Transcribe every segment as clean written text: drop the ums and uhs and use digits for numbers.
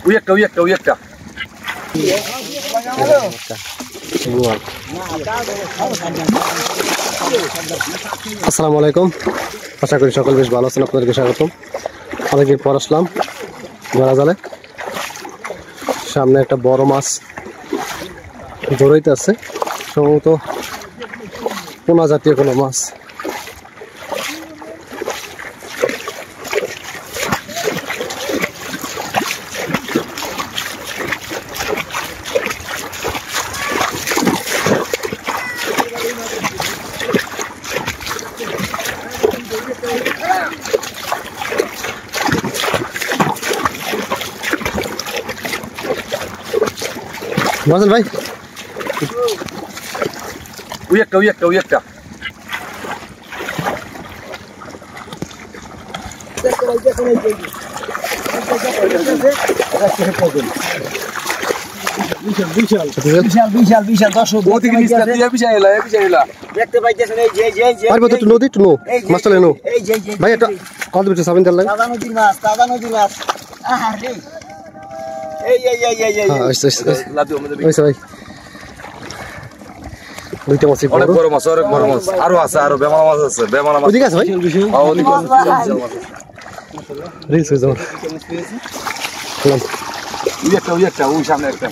ওই একটা আসসালামু আলাইকুম, আশা করি সকল বেশ ভালো আছেন। আপনাদেরকে স্বাগতম। অনেকদিন পর আসলাম ধরা জালে। সামনে একটা বড় মাছ জড়াইতে আছে, সম্ভবত পোনা জাতীয় কোনো মাছ। মহাজন ভাই, ওই একটা নদী মাছটা লেনো ভাই, একটা কত বেশি সাবিন তেল লাগে। ভাই দুইটা মাছ, অনেক বড় মাছ, আরো আছে, আরো বেমালা মাছ আছে। বেমালা মাছ ওদিকে আছে ভাই, রিলস হয়ে যাবে। ওই একটা ওই সামনে একটা।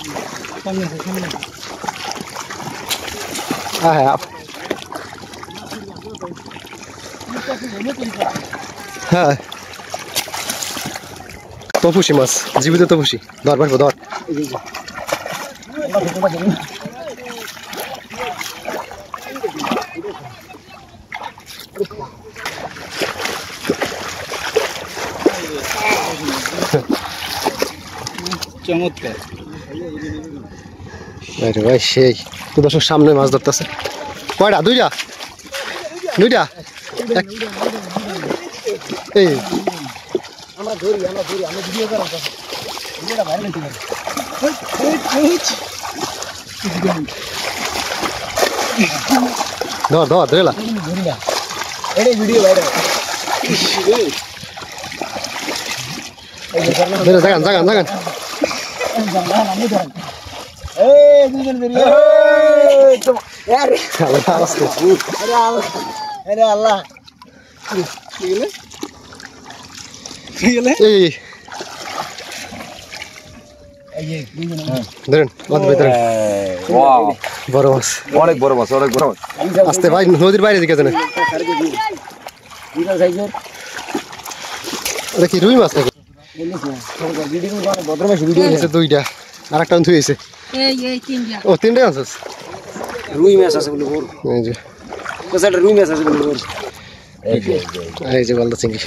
হ্যাঁ হ্যাঁ, তপুসি মাছ, জীবিত তপুসি। ধর ভাই ধর। চমৎকার ভাই, সেই তো দর্শক সামনে মাছ ধরতেছে। কয়টা? দুইটা এই ধর ধরেলা জাগান বড় মাছ, অনেক বড় মাছ। আসতে ভাই, নদীর বাইরে দিকে জানে। কি রুই মাছ নাকি? দুইটা, আর একটা ধুয়েছে। ও তিনটাই আনছিস? রুই মাছ আছে বলে এই যে রুই মাছ আছে বলে এই যে গলদা চিংড়ি,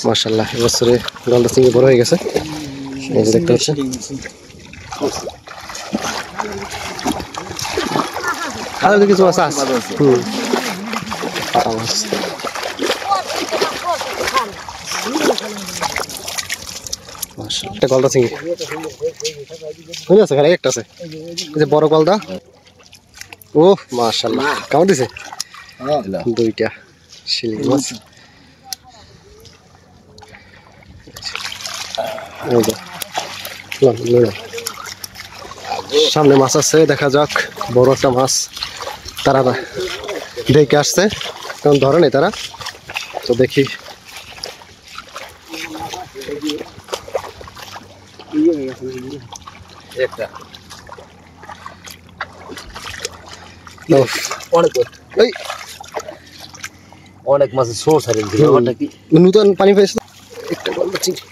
মাশাআল্লাহ এবছরে গলদা চিংড়ি বড় হয়ে গেছে। এই যে দেখতে পাচ্ছেন, আর কিছু মাছ আছে। একটা গলদা চিংড়ি আছে, একটা আছে যে বড় গলদা। ও মাশাআল্লাহ, কেমন দিছে? দুইটা শিলি মাছ। সামনে মাছ আছে, দেখা যাক। বড় একটা মাছ তারা দেখে আসছে, কারণ ধরে নেই তারা। তো দেখি অনেক মাছের সোর্স আছে। নতুন পানি পেয়েছে একটা গলদা চিংড়ি।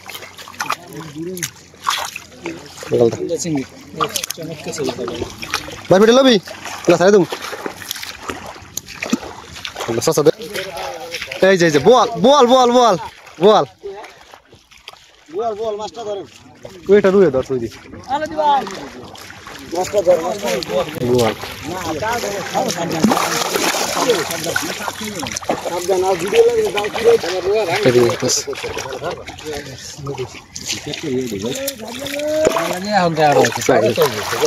ভাই বেটে লবি ছাড়ে তুমি। এই যে বল বল বল বল বল মাছটা ধরেন। ওইটা রুয়ে ধর তুই দি মাছটা ধর, বল সাবধান। আর ভিডিও লাগে দাও কি রে, আমার রুয়া ভাই এটা দিয়ে বাস লাগে। এখন যা আছে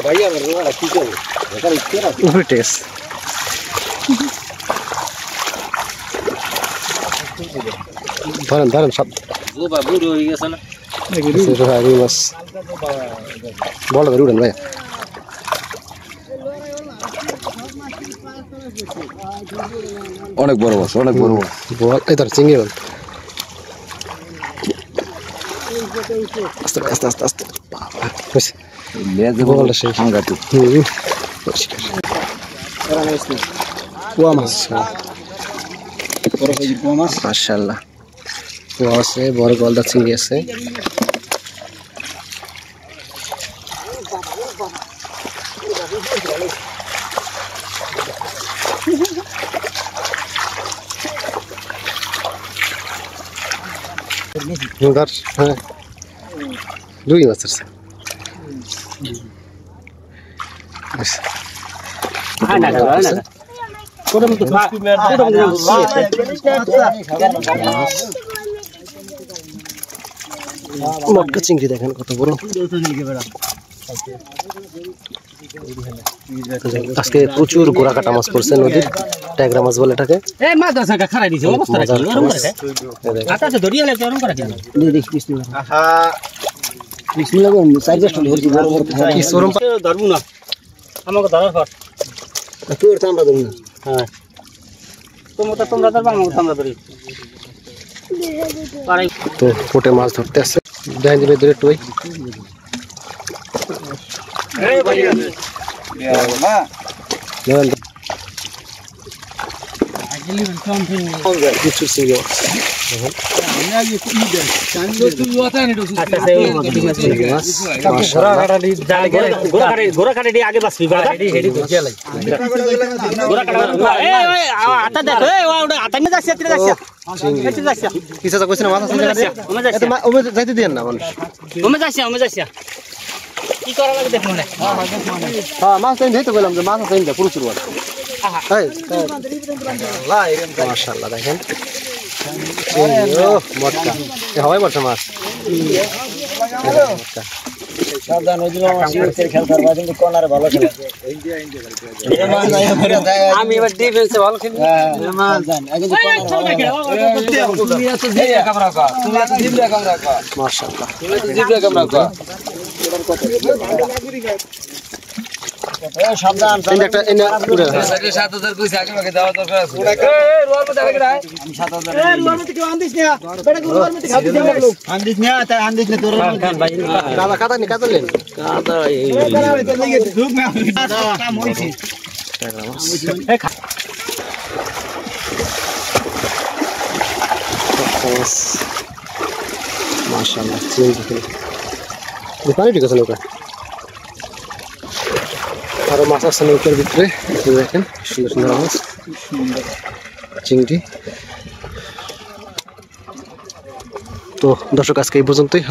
ভাই, আমার রুয়া কি করে এখানে কেরা উপরে টেস্ট ধরেন সব। ও বাবু হয়ে গেছে না। রুই মাছ বড় ধরে উঠেন ভাই অনেক বড় মাছ অনেক বড় মাছ বল এই ধর চিংড়ি বল আস্তে আস্তে আস্তে আস্তে বাবা হইছে বলটা সেই সাংঘাতিক কুয়া মাছ মাশাআল্লাহ কুয়া আছে বড় গলদা চিংড়ি আছে ধর হ্যাঁ রুই মাছ আছে মটকা চিংড়ি দেখেন কত বড় আজকে প্রচুর গোড়া কাটা মাছ পড়ছে নদীর ট্যাগরা মাছ বলে এটাকে তো কোটে মাছ ধরতে আসছে ডাইন দিবে দূরে টুই কিছু সিঙ্গে যাইতে দিয়েন না মানুষ মাছ ধরতে বললাম যে মাছ আছে প্রচুর মাশাআল্লাহ দেখেন মটকা হয় বলছে মাছ আমি এবার ডিফেন্সে ভালো খেলি মাশাআল্লাহ সাবধান একটা এনে উড়ে 7000 কইছে আগে ভাগে দেওয়া দরকার আছে রোয়ার মধ্যে আগে রাখ 7000 রোয়ার মধ্যে কেউ আন্দিস না বেটা রোয়ার মধ্যে খাবি না আন্দিস না তাই আন্দিস না তোর ভাই দাদা কাটা নি কাটলেন কাদা এই ধুপ না কাম হইছে মাশাআল্লাহ চিংড়ি দোকানে ঠিক আছে নৌকা আরো মাছ আছে নৌকার ভিতরে দেখেন সুন্দর সুন্দর মাছ চিংড়ি তো দর্শক আজকে এই পর্যন্তই।